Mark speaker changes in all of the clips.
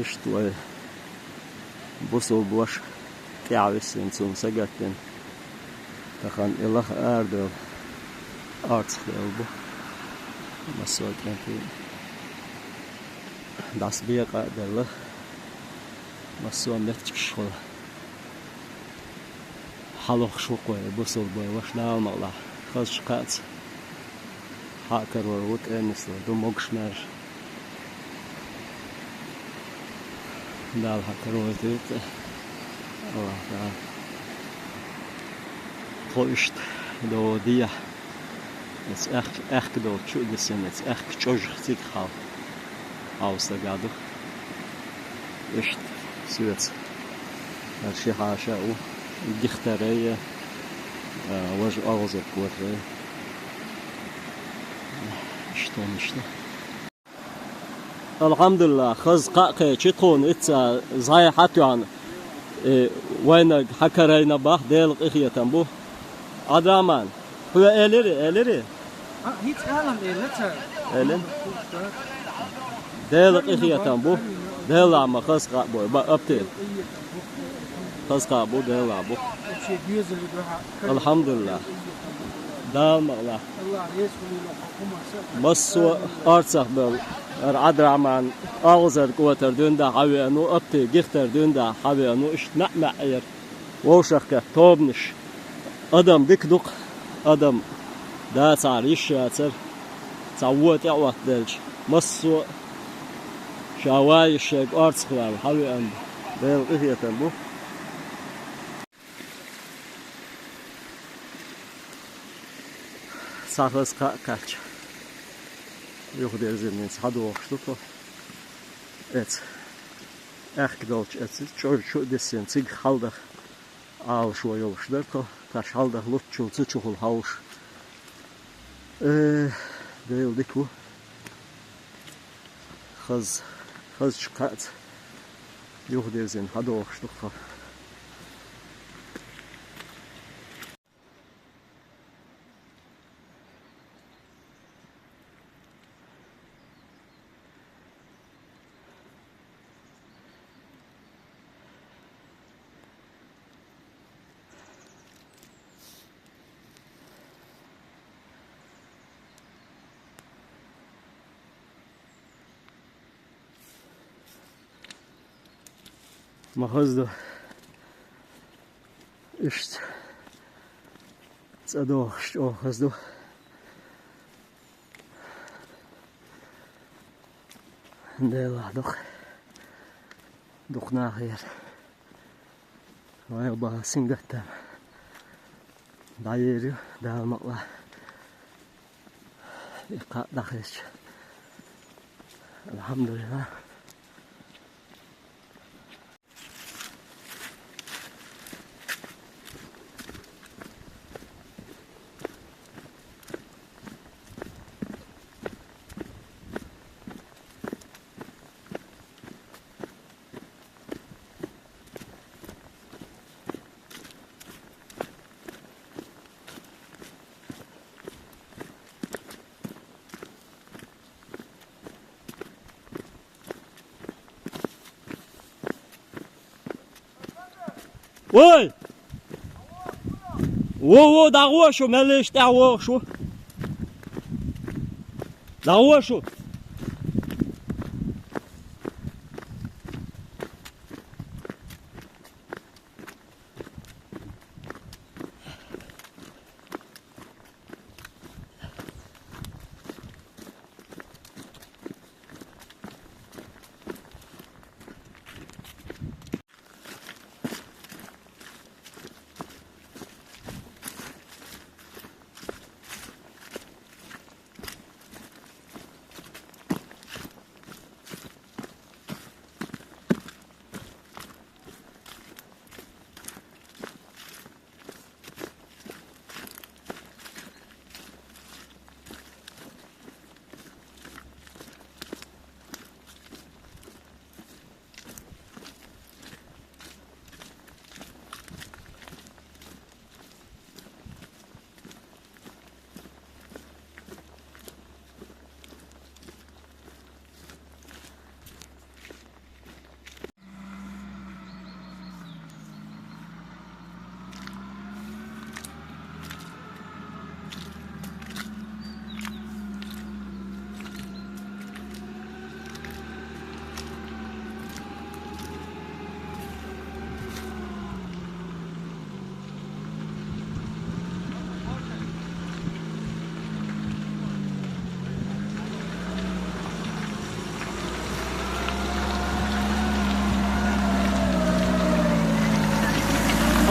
Speaker 1: İşte bu soğuk kâvesin son sagatten takan ilah erdi artık bu masal kenti das bir kadarlı masal net çıkışlı halok şok var bu soğuk başlar mağla خاص شقات هاكر وروت انس دو موكشمر دال هاكر وروت الله تعالى خوشت دو ديا اتس اخ دو شو دسن اتس اخ تشوج تيك خال اوس قادو اشت سويت هالشي حاشا و دختريه وجه أغزر كورة إشته الحمد لله خز قاقة تكون إتسا زاي حتى عن وين حكرينا باه ديل إخية تنبو عدامان هو إلري
Speaker 2: هيت عالم
Speaker 1: إلن ديل إخية تنبو ديل عم خز قاقبو أبتل خز قاقبو ديل عبو الحمد لله دام الله بس أرسخ بال عدرا من أغزر قوتر دون دا حوي أنو أبتي جختر دون دا حوي أنو إش نعمة عير ووشخ توبنش أدم ديك دوق أدم دا صار يشاتر تعوت يعوت دلش مصو شواي الشيك أرسخ بال حوي أن ديل إهية تنبو Sarfız kaç. Yok derzinin hadi oxştu. Et. Erkdolç etsi. Çok desin sig halda. Al şu yoluşlar ko. Taş halda lutçulcu çuhul havuş. Değildik bu. Kız çıkart. Yok derzin hadi oxştu. Mahazda işte zadość o hazdu dela dok nahir vay ba singatta dayeri dalmakla iqa dahiş elhamdülillah. Ой! Во, дагуа шо, мелеш дагуа шо. Дагуа шо.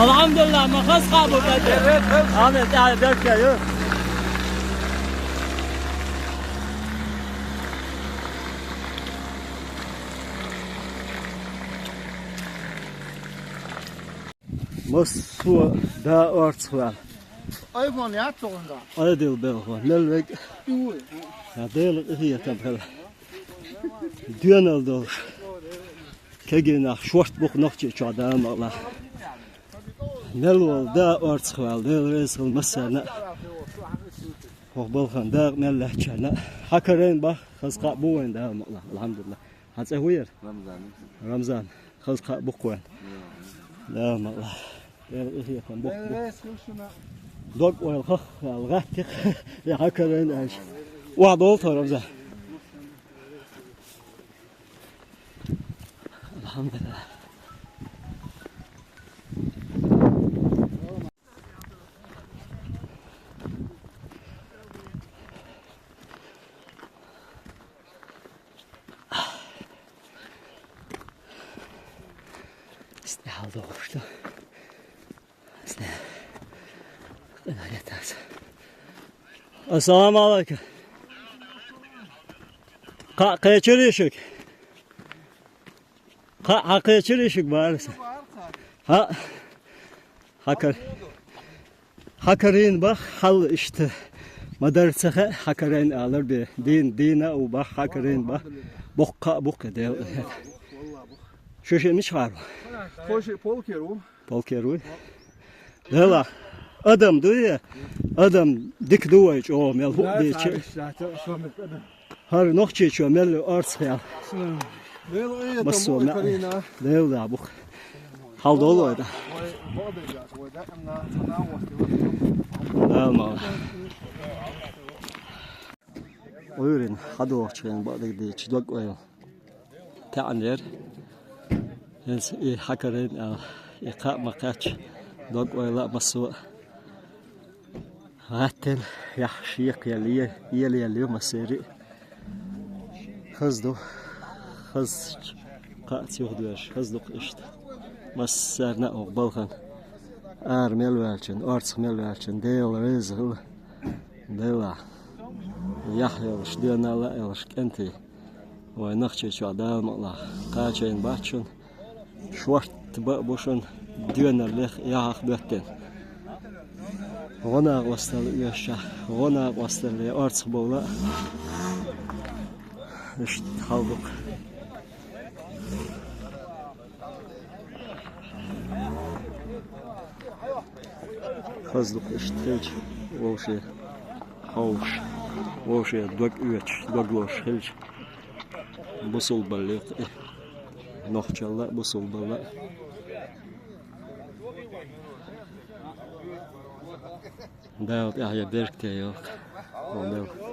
Speaker 1: Elhamdülillah makas kabul etti.
Speaker 2: Evet.
Speaker 1: Ahmet yani dört geliyor. Mosfu da ortsval.
Speaker 2: Ayvan ya zorunda.
Speaker 1: Adil belho. Nelvek.
Speaker 2: Uy.
Speaker 1: Ja deel hier tabel. Dün oldu. Kegen nach Schwarzbuch noch çadam Allah. Nelol da ortsval. Del resel masana. Hoqbalxan da mellahchana. Hakareyn bak xasqa bu wenda Allah. Elhamdülillah. Hatsa huyer. Ramzan. Xasqa bu qoyan. La Allah. Del hier kan bu.
Speaker 2: Evet şuna.
Speaker 1: Dog oil khakh alghatik. Ya hakareyn aş. واحد والتر رمزة الحمد لله استحال دوشته السلام عليكم قيچريشك قيچريشك بارس ha hakarin bak hal işte madarsaha hakarin alır bir dine o bak hakarin bak bokka de şu şey mi çıkar polkeru dela adam diyor adam dik duvar o mel bu diye har noch çeçiyor mel artsaya Masona. Leuda bu. Hal dolu da. Tamam. Oyun hadi okçayın badı diye çidak oyun. Ta'anir. Yens hakarin iqa maqaç. Dog oyla masu. Hatten yaxşıyıq yeli maseri. Hızdı. Hız قاعد ياخذ حزلق إشت مسرنا أو بالخن ميل والشن أرتس ميل والشن ديل رزق ديلا يحيى وش دينا لا وش كنتي ونخشى شو عدام الله قاعدين باتشون شورت بوشون دينا لخ ياخ بيتن غنا وصل يشة غنا وصل أرتس بولا إشت حلق Хазлук штелч волши хауш волши дог үеч доглош хелч бусул баллик нохчалла бусул балла да я беркте yok onda